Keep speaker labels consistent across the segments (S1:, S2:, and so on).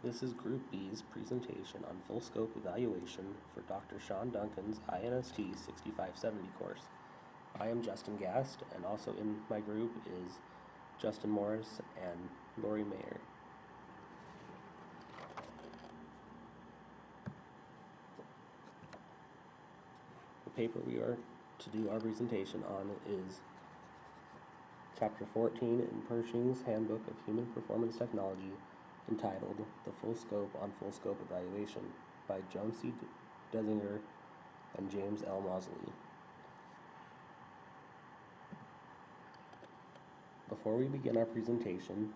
S1: This is Group B's presentation on full scope evaluation for Dr. Sean Duncan's INST6570 course. I am Justin Gast, and also in my group is Justin Morris and Lori Mayer. The paper we are to do our presentation on is Chapter 14 in Pershing's Handbook of Human Performance Technology, entitled The Full Scope on Full Scope Evaluation by Joan C. Desinger and James L. Mosley. Before we begin our presentation,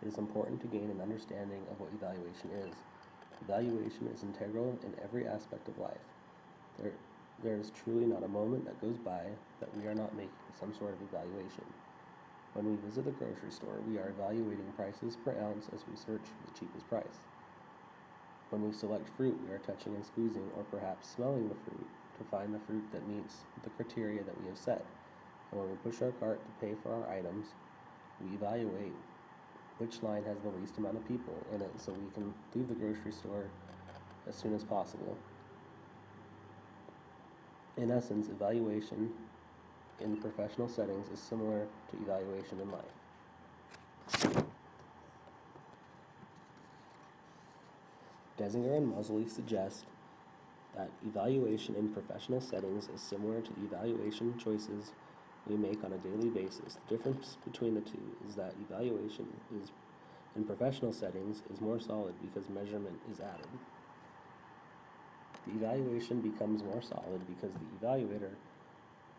S1: it is important to gain an understanding of what evaluation is. Evaluation is integral in every aspect of life. There is truly not a moment that goes by that we are not making some sort of evaluation. When we visit the grocery store, we are evaluating prices per ounce as we search for the cheapest price. When we select fruit, we are touching and squeezing or perhaps smelling the fruit to find the fruit that meets the criteria that we have set. And when we push our cart to pay for our items, we evaluate which line has the least amount of people in it so we can leave the grocery store as soon as possible. In essence, evaluation in professional settings is similar to evaluation in life. Desinger and Mosley suggest that evaluation in professional settings is similar to the evaluation choices we make on a daily basis. The difference between the two is that evaluation in professional settings is more solid because measurement is added. The evaluation becomes more solid because the evaluator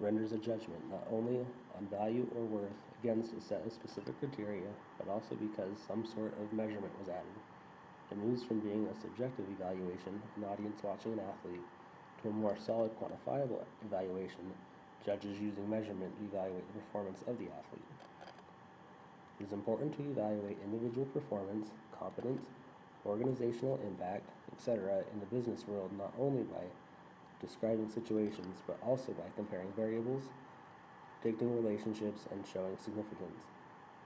S1: renders a judgment not only on value or worth against a set of specific criteria, but also because some sort of measurement was added. It moves from being a subjective evaluation, an audience watching an athlete, to a more solid quantifiable evaluation, judges using measurement to evaluate the performance of the athlete. It is important to evaluate individual performance, competence, organizational impact, etc. in the business world not only by describing situations, but also by comparing variables, predicting relationships, and showing significance.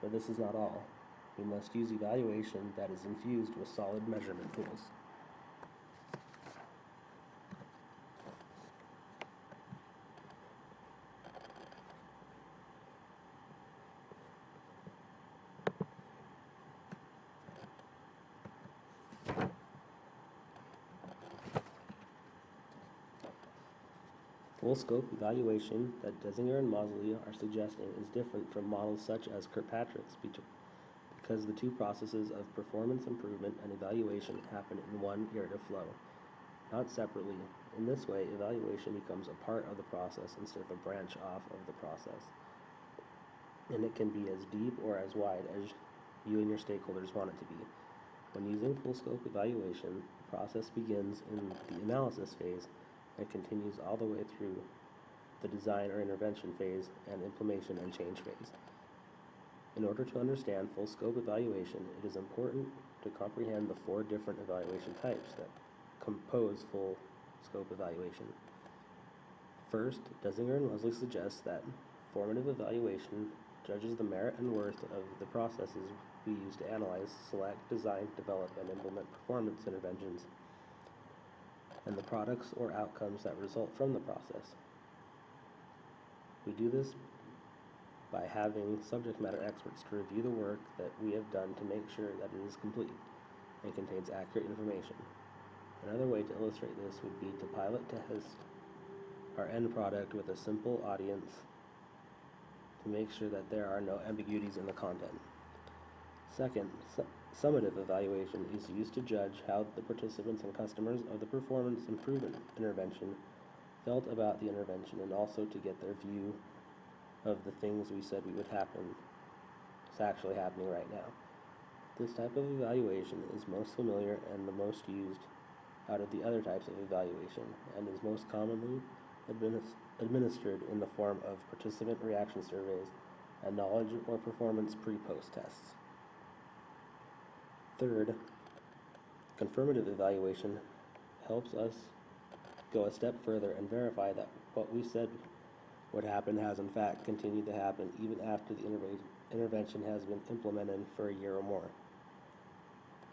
S1: But this is not all. We must use evaluation that is infused with solid measurement tools. Full scope evaluation that Desinger and Mosley are suggesting is different from models such as Kirkpatrick's because the two processes of performance improvement and evaluation happen in one iterative flow, not separately. In this way, evaluation becomes a part of the process instead of a branch off of the process. And it can be as deep or as wide as you and your stakeholders want it to be. When using full scope evaluation, the process begins in the analysis phase and continues all the way through the design or intervention phase and implementation and change phase. In order to understand full scope evaluation, it is important to comprehend the four different evaluation types that compose full scope evaluation. First, Desinger and Mosley suggest that formative evaluation judges the merit and worth of the processes we use to analyze, select, design, develop, and implement performance interventions, and the products or outcomes that result from the process. We do this by having subject matter experts to review the work that we have done to make sure that it is complete and contains accurate information. Another way to illustrate this would be to pilot test our end product with a simple audience to make sure that there are no ambiguities in the content. Second, summative evaluation is used to judge how the participants and customers of the performance improvement intervention felt about the intervention, and also to get their view of the things we said would happen is actually happening right now. This type of evaluation is most familiar and the most used out of the other types of evaluation, and is most commonly administered in the form of participant reaction surveys and knowledge or performance pre-post tests. Third, confirmative evaluation helps us go a step further and verify that what we said would happen has in fact continued to happen even after the intervention has been implemented for a year or more.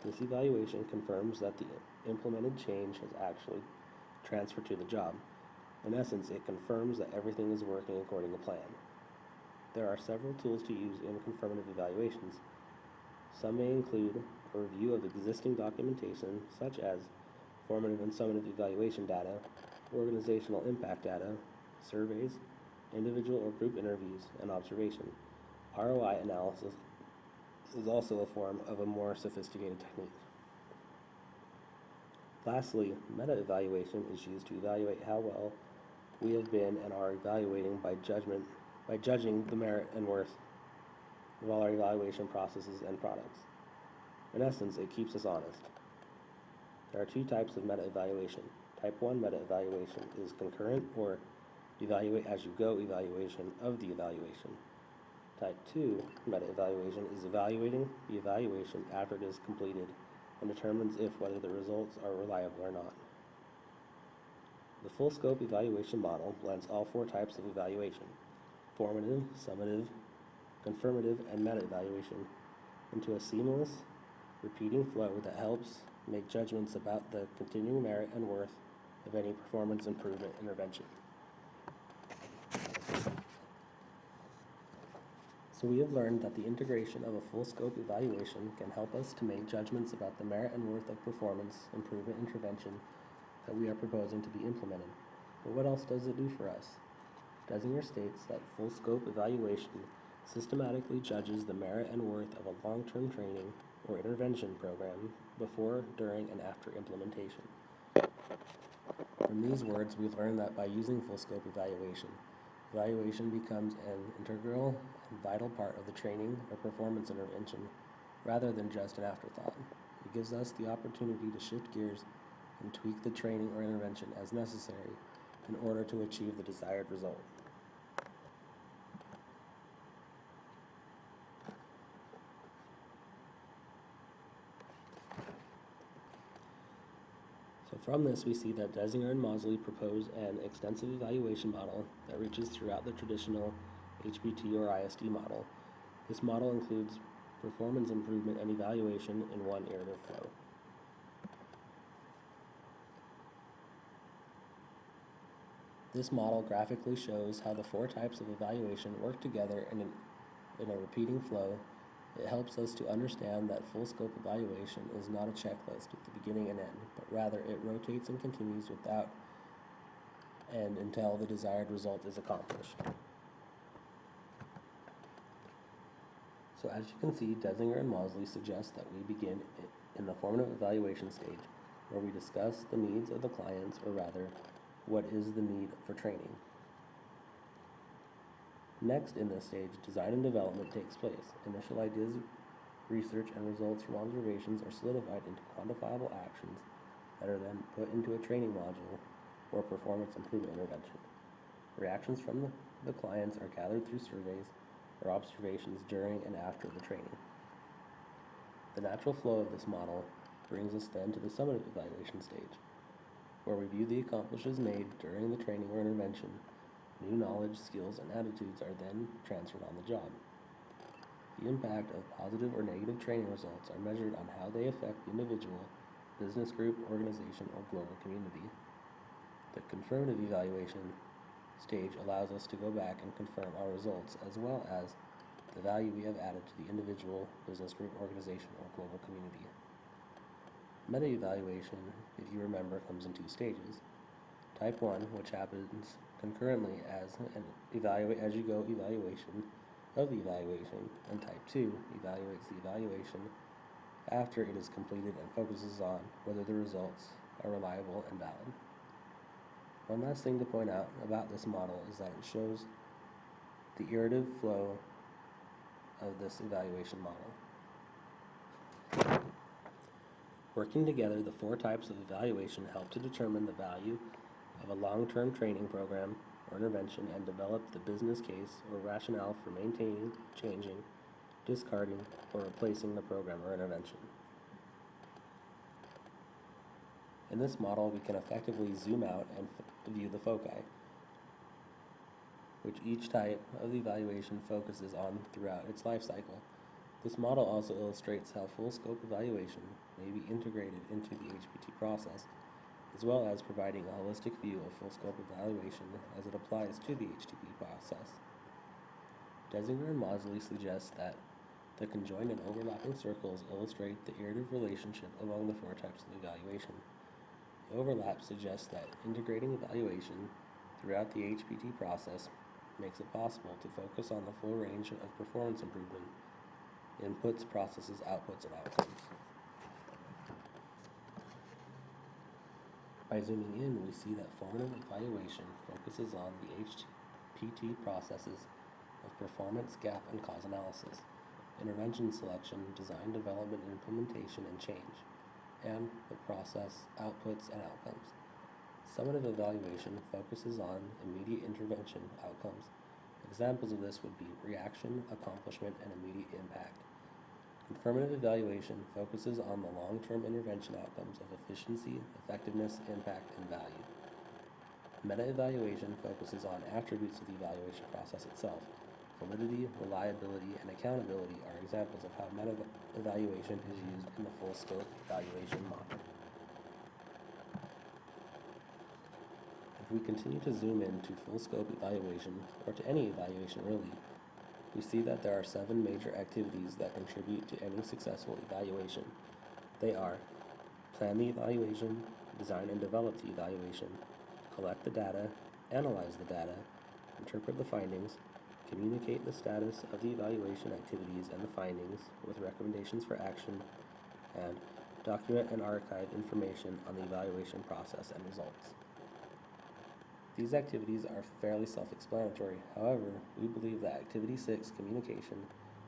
S1: This evaluation confirms that the implemented change has actually transferred to the job. In essence, it confirms that everything is working according to plan. There are several tools to use in confirmative evaluations. Some may include a review of existing documentation, such as formative and summative evaluation data, organizational impact data, surveys, individual or group interviews, and observation. ROI analysis is also a form of a more sophisticated technique. Lastly, meta-evaluation is used to evaluate how well we have been and are evaluating by judging the merit and worth of all our evaluation processes and products. In essence, it keeps us honest. There are two types of meta-evaluation. Type 1 meta-evaluation is concurrent or evaluate as you go evaluation of the evaluation. Type 2 meta-evaluation is evaluating the evaluation after it is completed and determines if whether the results are reliable or not. The full scope evaluation model blends all four types of evaluation: formative, summative, confirmative, and meta-evaluation into a seamless, repeating flow that helps make judgments about the continuing merit and worth of any performance improvement intervention. So we have learned that the integration of a full scope evaluation can help us to make judgments about the merit and worth of performance improvement intervention that we are proposing to be implemented. But what else does it do for us? Desinger states that full scope evaluation systematically judges the merit and worth of a long-term training or intervention program before, during, and after implementation. From these words, we learn that by using full scope evaluation becomes an integral and vital part of the training or performance intervention rather than just an afterthought. It gives us the opportunity to shift gears and tweak the training or intervention as necessary in order to achieve the desired result. So from this, we see that Desinger and Mosley propose an extensive evaluation model that reaches throughout the traditional HBT or ISD model. This model includes performance improvement and evaluation in one iterative flow. This model graphically shows how the four types of evaluation work together in a repeating flow. It helps us to understand that full scope evaluation is not a checklist at the beginning and end, but rather it rotates and continues without end until the desired result is accomplished. So as you can see, Desinger and Mosley suggest that we begin in the formative evaluation stage, where we discuss the needs of the clients, or rather, what is the need for training. Next in this stage, design and development takes place. Initial ideas, research, and results from observations are solidified into quantifiable actions that are then put into a training module or performance improvement intervention. Reactions from the clients are gathered through surveys or observations during and after the training. The natural flow of this model brings us then to the summative evaluation stage, where we view the accomplishments made during the training or intervention. New knowledge, skills, and attitudes are then transferred on the job. The impact of positive or negative training results are measured on how they affect the individual, business group, organization, or global community. The confirmative evaluation stage allows us to go back and confirm our results, as well as the value we have added to the individual, business group, organization, or global community. Meta-evaluation, if you remember, comes in two stages. Type 1, which happens concurrently as an evaluate-as-you-go evaluation of the evaluation, and Type 2 evaluates the evaluation after it is completed and focuses on whether the results are reliable and valid. One last thing to point out about this model is that it shows the iterative flow of this evaluation model. Working together, the four types of evaluation help to determine the value of a long-term training program or intervention and develop the business case or rationale for maintaining, changing, discarding, or replacing the program or intervention. In this model, we can effectively zoom out and view the foci, which each type of evaluation focuses on throughout its life cycle. This model also illustrates how full scope evaluation may be integrated into the HPT process, as well as providing a holistic view of full scope evaluation as it applies to the HTP process. Desinger and Mosley suggest that the conjoined and overlapping circles illustrate the iterative relationship among the four types of evaluation. The overlap suggests that integrating evaluation throughout the HPT process makes it possible to focus on the full range of performance improvement inputs, processes, outputs, and outcomes. By zooming in, we see that formative evaluation focuses on the HPT processes of performance, gap, and cause analysis, intervention selection, design, development, implementation, and change, and the process, outputs, and outcomes. Summative evaluation focuses on immediate intervention outcomes. Examples of this would be reaction, accomplishment, and immediate impact. Confirmative evaluation focuses on the long-term intervention outcomes of efficiency, effectiveness, impact, and value. Meta-evaluation focuses on attributes of the evaluation process itself. Validity, reliability, and accountability are examples of how meta-evaluation is used in the full scope evaluation model. If we continue to zoom in to full scope evaluation, or to any evaluation really, we see that there are 7 major activities that contribute to any successful evaluation. They are: plan the evaluation, design and develop the evaluation, collect the data, analyze the data, interpret the findings, communicate the status of the evaluation activities and the findings with recommendations for action, and document and archive information on the evaluation process and results. These activities are fairly self-explanatory. However, we believe that Activity 6, Communication,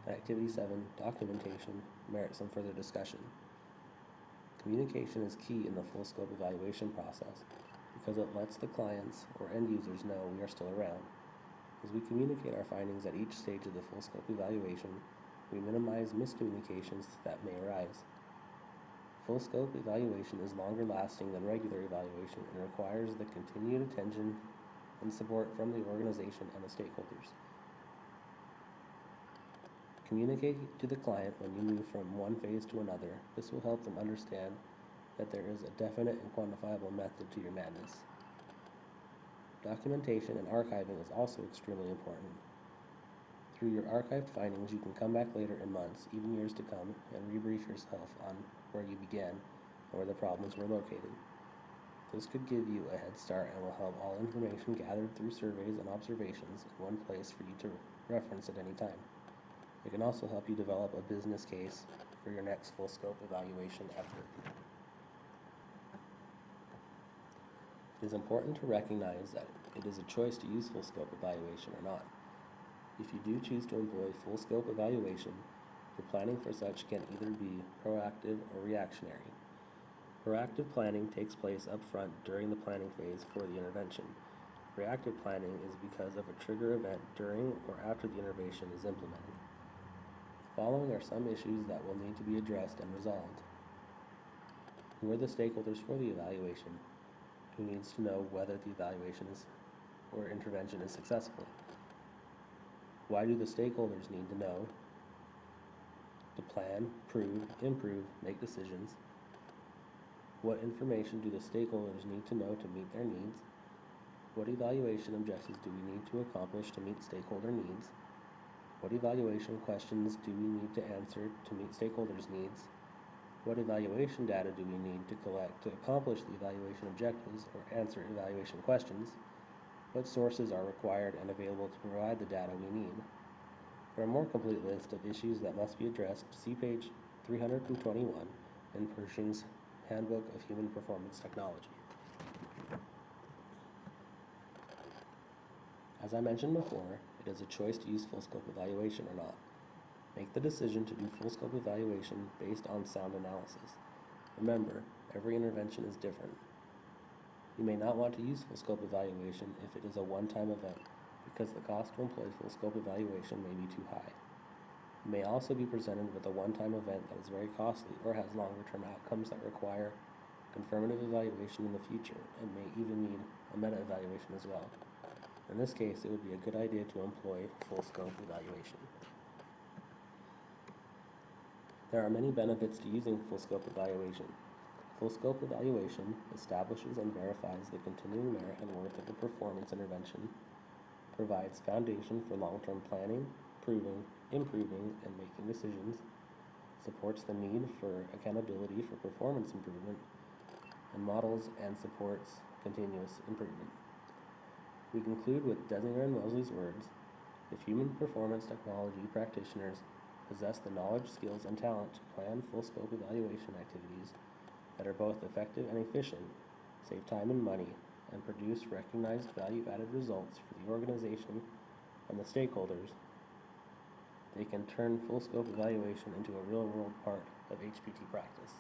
S1: and Activity 7, Documentation, merit some further discussion. Communication is key in the full scope evaluation process because it lets the clients or end users know we are still around. As we communicate our findings at each stage of the full scope evaluation, we minimize miscommunications that may arise. Full scope evaluation is longer lasting than regular evaluation and requires the continued attention and support from the organization and the stakeholders. Communicate to the client when you move from one phase to another. This will help them understand that there is a definite and quantifiable method to your madness. Documentation and archiving is also extremely important. Through your archived findings, you can come back later in months, even years to come, and rebrief yourself on where you began and where the problems were located. This could give you a head start and will help all information gathered through surveys and observations in one place for you to reference at any time. It can also help you develop a business case for your next full scope evaluation effort. It is important to recognize that it is a choice to use full scope evaluation or not. If you do choose to employ full scope evaluation, your planning for such can either be proactive or reactionary. Proactive planning takes place up front during the planning phase for the intervention. Reactive planning is because of a trigger event during or after the intervention is implemented. The following are some issues that will need to be addressed and resolved. Who are the stakeholders for the evaluation? Who needs to know whether the evaluation or intervention is successful? Why do the stakeholders need to know? To plan, prove, improve, make decisions. What information do the stakeholders need to know to meet their needs? What evaluation objectives do we need to accomplish to meet stakeholder needs? What evaluation questions do we need to answer to meet stakeholders' needs? What evaluation data do we need to collect to accomplish the evaluation objectives or answer evaluation questions? What sources are required and available to provide the data we need? For a more complete list of issues that must be addressed, see page 321 in Pershing's Handbook of Human Performance Technology. As I mentioned before, it is a choice to use full scope evaluation or not. Make the decision to do full scope evaluation based on sound analysis. Remember, every intervention is different. You may not want to use full scope evaluation if it is a one-time event, because the cost to employ full scope evaluation may be too high. You may also be presented with a one-time event that is very costly or has longer-term outcomes that require confirmative evaluation in the future and may even need a meta-evaluation as well. In this case, it would be a good idea to employ full scope evaluation. There are many benefits to using full scope evaluation. Full scope evaluation establishes and verifies the continuing merit and worth of a performance intervention, provides foundation for long-term planning, improving, and making decisions, supports the need for accountability for performance improvement, and models and supports continuous improvement. We conclude with Desinger and Mosley's words: if human performance technology practitioners possess the knowledge, skills, and talent to plan full-scope evaluation activities that are both effective and efficient, save time and money, and produce recognized value-added results for the organization and the stakeholders, they can turn full-scope evaluation into a real-world part of HPT practice.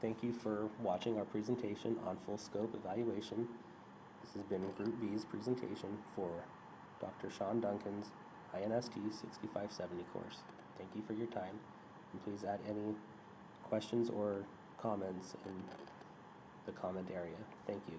S1: Thank you for watching our presentation on full-scope evaluation. This has been Group B's presentation for Dr. Sean Duncan's INST6570 course. Thank you for your time, and please add any questions or comments in the comment area. Thank you.